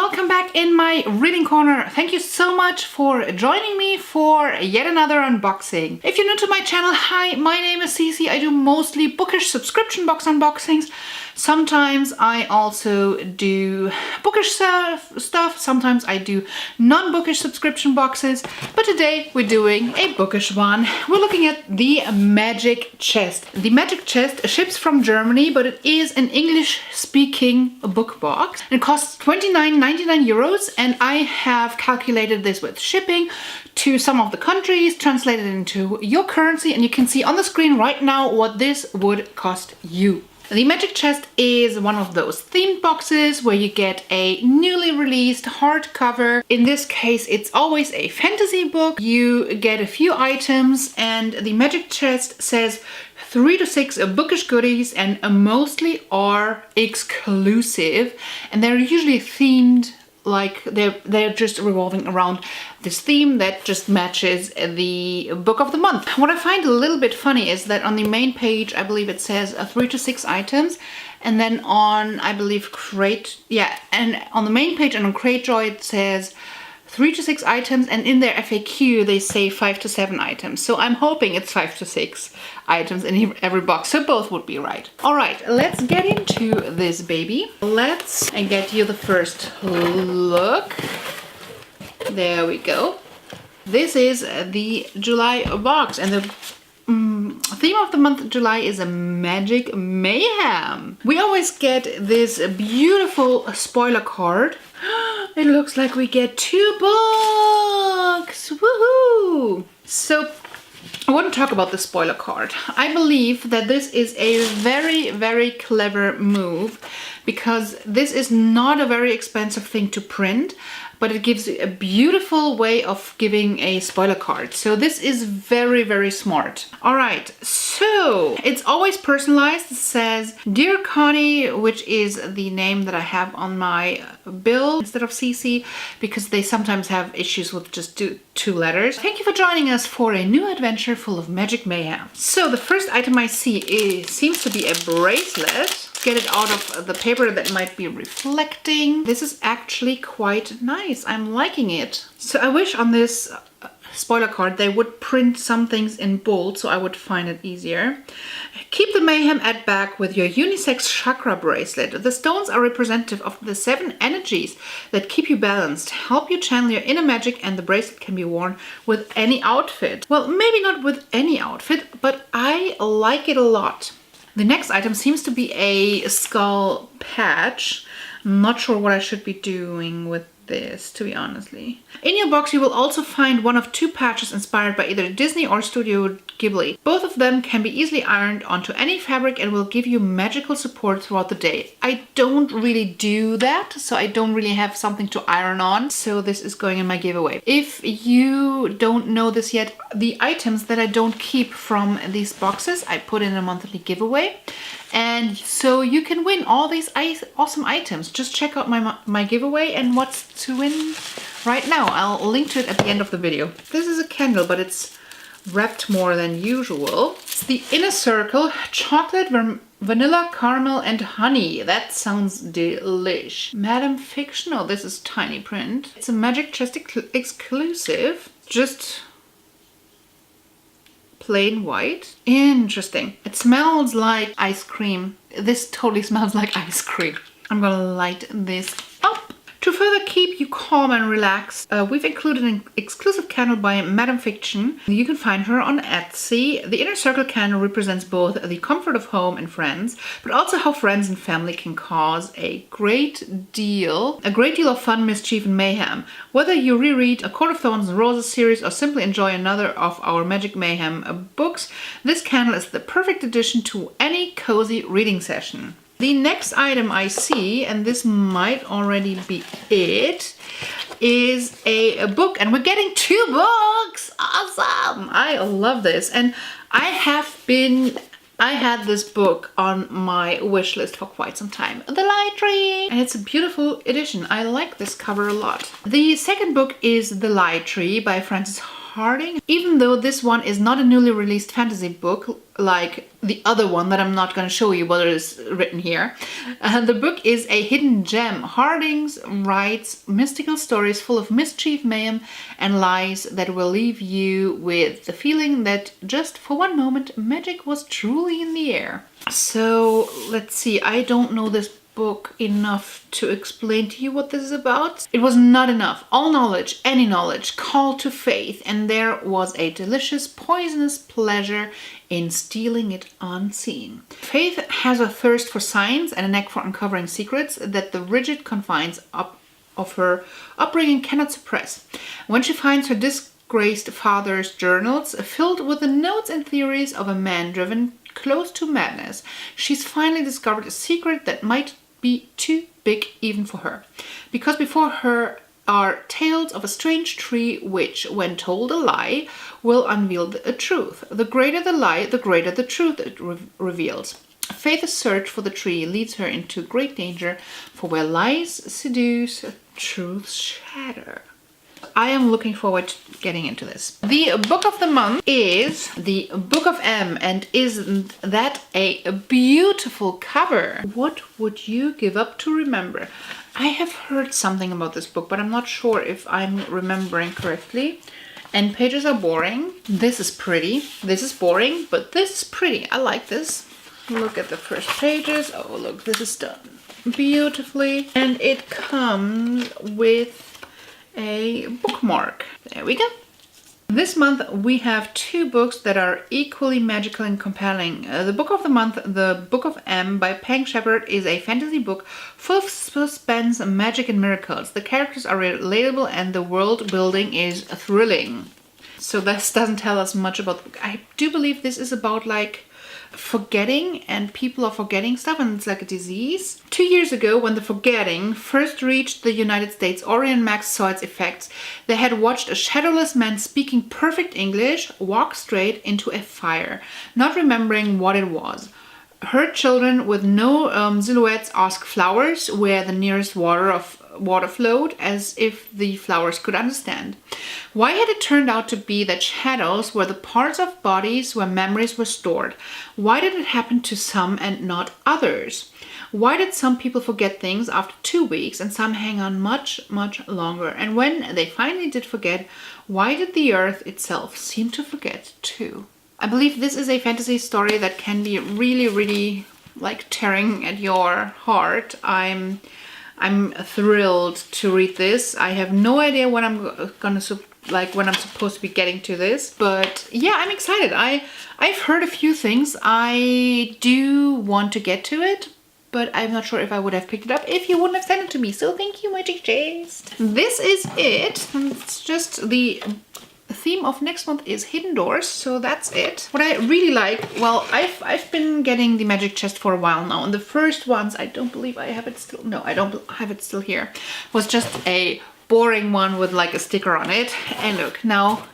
welcome back in my reading corner. Thank you so much for joining me for yet another unboxing. If you're new to my channel, hi, my name is Cece. I do mostly bookish subscription box unboxings. Sometimes I also do bookish stuff. Sometimes I do non-bookish subscription boxes. But today we're doing a bookish one. We're looking at the Magic Chest. The Magic Chest ships from Germany, but it is an English-speaking book box. It costs 29.99 euros, and I have calculated this with shipping to some of the countries, translated into your currency, and you can see on the screen right now what this would cost you. The Magic Chest is one of those themed boxes where you get a newly released hardcover. In this case, it's always a fantasy book. You get a few items, and the Magic Chest says 3 to 6 bookish goodies, and mostly are exclusive, and they're usually themed, like they're just revolving around this theme that just matches the book of the month. What I find a little bit funny is that on the main page, I believe it says 3 to 6 items, and then on, I believe, and on the main page and on Cratejoy it says 3 to 6 items, and in their FAQ they say 5 to 7 items. So I'm hoping it's 5 to 6 items in every box, so both would be right. All right, let's get into this baby. Let's get you the first look. There we go. This is the July box, and the theme of the month of July is a Magic Mayhem. We always get this beautiful spoiler card. It looks like we get 2 books! Woohoo! So, I want to talk about the spoiler card. I believe that this is a very, very clever move, because this is not a very expensive thing to print, but it gives you a beautiful way of giving a spoiler card. So this is very, very smart. All right, so it's always personalized. It says, Dear Connie, which is the name that I have on my bill instead of CC, because they sometimes have issues with just two letters. Thank you for joining us for a new adventure full of magic mayhem. So the first item I see seems to be a bracelet. Get it out of the paper that might be reflecting. This is actually quite nice. I'm liking it. So I wish on this spoiler card they would print some things in bold so I would find it easier. Keep the mayhem at back with your unisex chakra bracelet. The stones are representative of the 7 energies that keep you balanced, help you channel your inner magic, and the bracelet can be worn with any outfit. Well, maybe not with any outfit, but I like it a lot. The next item seems to be a skull patch. I'm not sure what I should be doing with this, to be honestly. In your box you will also find one of 2 patches inspired by either Disney or Studio Ghibli. Both of them can be easily ironed onto any fabric and will give you magical support throughout the day. I don't really do that, so I don't really have something to iron on, so this is going in my giveaway. If you don't know this yet, the items that I don't keep from these boxes I put in a monthly giveaway. And so you can win all these awesome items. Just check out my giveaway and what's to win right now. I'll link to it at the end of the video. This is a candle, but it's wrapped more than usual. It's the Inner Circle, chocolate, vanilla, caramel, and honey. That sounds delish. Madame Fiction. Oh, this is tiny print. It's a Magic Chest exclusive. Just plain white. Interesting. It smells like ice cream. This totally smells like ice cream. I'm gonna light this up. To further keep you calm and relaxed, we've included an exclusive candle by Madame Fiction. You can find her on Etsy. The Inner Circle candle represents both the comfort of home and friends, but also how friends and family can cause a great deal of fun, mischief, and mayhem. Whether you reread A Court of Thorns and Roses series or simply enjoy another of our Magic Mayhem books, this candle is the perfect addition to any cozy reading session. The next item I see, and this might already be it, is a book, and we're getting 2 books! Awesome! I love this, and I had this book on my wish list for quite some time. The Light Tree! And it's a beautiful edition. I like this cover a lot. The second book is The Light Tree by Frances Harding. Even though this one is not a newly released fantasy book, like the other one that I'm not going to show you what is written here. The book is a hidden gem. Hardings writes mystical stories full of mischief, mayhem, and lies that will leave you with the feeling that just for one moment magic was truly in the air. So let's see, I don't know this book enough to explain to you what this is about. It was not enough. All knowledge, any knowledge, called to faith, and there was a delicious, poisonous pleasure in stealing it unseen. Faith has a thirst for science and a knack for uncovering secrets that the rigid confines of her upbringing cannot suppress. When she finds her disgraced father's journals filled with the notes and theories of a man driven close to madness, she's finally discovered a secret that might be too big even for her. Because before her are tales of a strange tree which, when told a lie, will unveil a truth. The greater the lie, the greater the truth it reveals. Faith's search for the tree leads her into great danger, for where lies seduce, truths shatter. I am looking forward to getting into this. The book of the month is the Book of M, and isn't that a beautiful cover? What would you give up to remember? I have heard something about this book, but I'm not sure if I'm remembering correctly. And pages are boring. This is pretty. This is boring, but this is pretty. I like this. Look at the first pages. Oh, look, this is done beautifully. And it comes with a bookmark. There we go. This month we have two books that are equally magical and compelling. The book of the month, The Book of M by Pang Shepard, is a fantasy book full of suspense, magic and miracles. The characters are relatable and the world building is thrilling. So this doesn't tell us much about the book. I do believe this is about like forgetting, and people are forgetting stuff, and it's like a disease. 2 years ago, when the forgetting first reached the United States, Ori and Max saw its effects. They had watched a shadowless man speaking perfect English walk straight into a fire, not remembering what it was. Heard children with no silhouettes ask flowers where the nearest water flowed, as if the flowers could understand. Why had it turned out to be that shadows were the parts of bodies where memories were stored? Why did it happen to some and not others? Why did some people forget things after 2 weeks and some hang on much, much longer? And when they finally did forget, why did the earth itself seem to forget too? I believe this is a fantasy story that can be really, really like tearing at your heart. I'm thrilled to read this. I have no idea when I'm when I'm supposed to be getting to this, but yeah, I'm excited. I've heard a few things. I do want to get to it, but I'm not sure if I would have picked it up if you wouldn't have sent it to me. So thank you, Magic Chest. This is it. It's just the theme of next month is hidden doors, so that's it. What I really like, well, I've been getting the Magic Chest for a while now, and the first ones, I don't believe I have it still. No, I don't have it still here. Was just a boring one with like a sticker on it. And look, now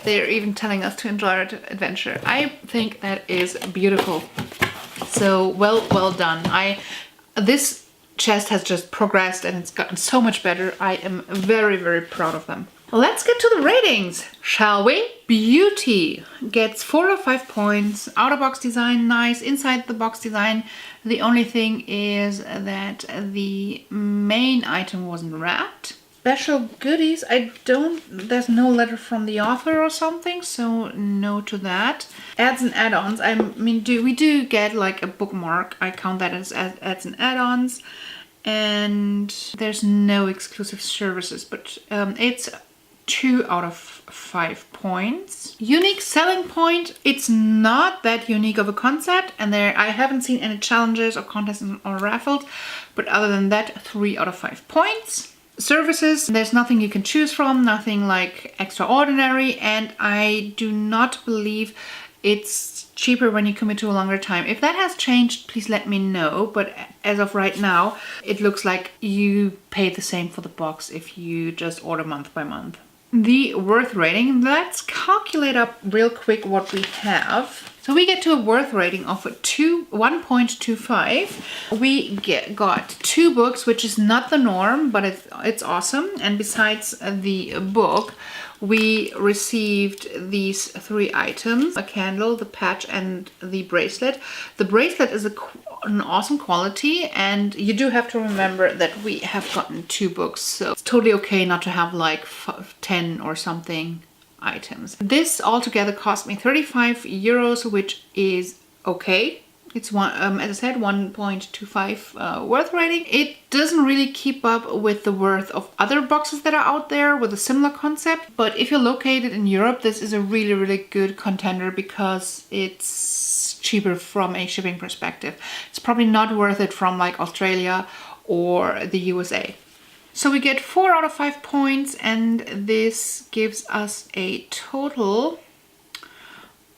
they're even telling us to enjoy our adventure. I think that is beautiful. So well done. This chest has just progressed and it's gotten so much better. I am very, very proud of them. Let's get to the ratings, shall we? Beauty gets 4 out of 5 points. Outer box design, nice. Inside the box design, the only thing is that the main item wasn't wrapped. Special goodies, there's no letter from the author or something, so no to that. Ads and add-ons, I mean, we do get like a bookmark. I count that as ads and add-ons. And there's no exclusive services, but it's 2 out of 5 points. Unique selling point, it's not that unique of a concept, and I haven't seen any challenges or contests or raffles, but other than that, 3 out of 5 points. Services, there's nothing you can choose from, nothing like extraordinary, and I do not believe it's cheaper when you commit to a longer time. If that has changed, please let me know, but as of right now, it looks like you pay the same for the box if you just order month by month. The worth rating, let's calculate up real quick what we have. So we get to a worth rating of 1.25. We got 2 books, which is not the norm, but it's awesome. And besides the book, we received these 3 items: a candle, the patch, and the bracelet. The bracelet is an awesome quality, and you do have to remember that we have gotten 2 books, so it's totally okay not to have like 10 or something items. This altogether cost me 35 euros, which is okay. It's as I said, 1.25 worth rating. It doesn't really keep up with the worth of other boxes that are out there with a similar concept. But if you're located in Europe, this is a really, really good contender because it's cheaper from a shipping perspective. It's probably not worth it from like Australia or the USA. So we get 4 out of 5 points, and this gives us a total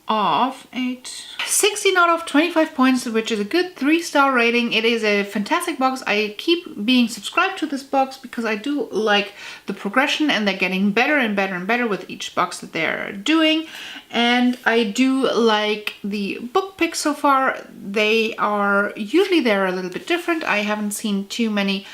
of 16 out of 25 points, which is a good 3-star rating. It is a fantastic box. I keep being subscribed to this box because I do like the progression, and they're getting better and better and better with each box that they're doing. And I do like the book picks so far. Usually they're a little bit different. I haven't seen too many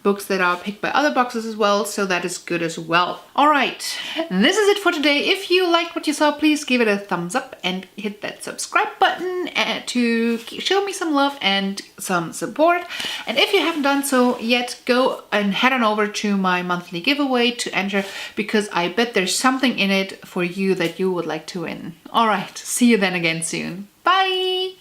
books that are picked by other boxes as well, so that is good as well. All right, this is it for today. If you liked what you saw, please give it a thumbs up and hit that subscribe button to show me some love and some support. And if you haven't done so yet, go and head on over to my monthly giveaway to enter, because I bet there's something in it for you that you would like to win. All right, see you then again soon. Bye!